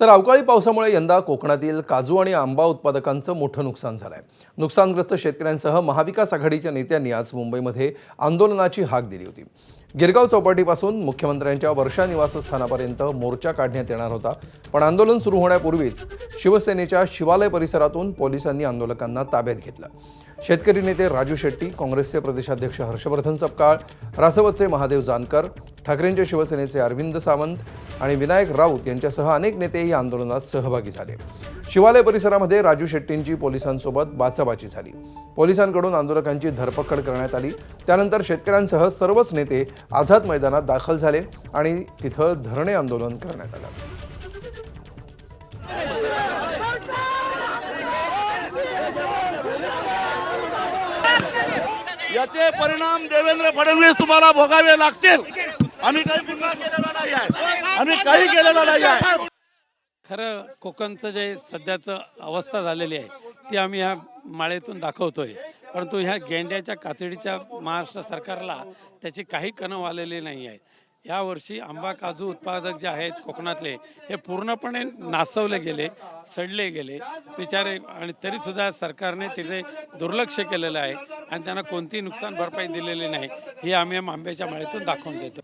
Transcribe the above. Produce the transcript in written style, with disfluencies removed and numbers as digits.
तर अवकाळी पावसामुळे यंदा कोकणातील काजू आणि आंबा उत्पादकांचं मोठं नुकसान झालंय। नुकसानग्रस्त शेतकऱ्यांसह महाविकास आघाडीच्या नेत्यांनी आज मुंबईमध्ये आंदोलनाची हाक दिली होती। गिरगाव चौपाटीपासून मुख्यमंत्र्यांच्या वर्षा निवासस्थानापर्यंत मोर्चा काढण्यात येणार होता, पण आंदोलन सुरू होण्यापूर्वीच शिवसेनेच्या शिवालय परिसरातून पोलिसांनी आंदोलकांना ताब्यात घेतलं। शेतकरी नेते राजू शेट्टी, काँग्रेसचे प्रदेशाध्यक्ष हर्षवर्धन सपकाळ, रासपचे महादेव जानकर, ठाकरेंच्या शिवसेनेचे अरविंद सावंत आणि विनायक राऊत यांच्यासह अनेक नेते या आंदोलनात सहभागी झाले। शिवालय परिसरामध्ये राजू शेट्टींची पोलिसांसोबत बाचाबाची झाली। पोलिसांकडून आंदोलकांची धरपकड करण्यात आली। त्यानंतर शेतकऱ्यांसह सर्वच नेते आझाद मैदानात दाखल झाले आणि तिथं धरणे आंदोलन करण्यात आलं। याचे परिणाम देवेंद्र फडणवीस तुम्हाला भोगावे लागतील। आम्ही काही गुन्हा केलेला नाही आहे, आम्ही काही केलेलं नाही आहे। खरं कोकणचं जे सध्याचं अवस्था झालेली आहे ती आम्ही ह्या माळेतून दाखवतोय, परंतु ह्या गेंड्याच्या कातडीच्या महाराष्ट्र सरकारला त्याची काही कणव आलेली नाही आहे। यावर्षी आंबा काजू उत्पादक जे आहेत कोकणातले हे पूर्णपणे नासवले गेले, सडले गेले बिचारे, आणि तरीसुद्धा सरकारने तिथे दुर्लक्ष केलेलं आहे आणि त्यांना कोणतीही नुकसान भरपाई दिलेली नाही। हे आम्ही आंब्याच्या माळेतून दाखवून देतो।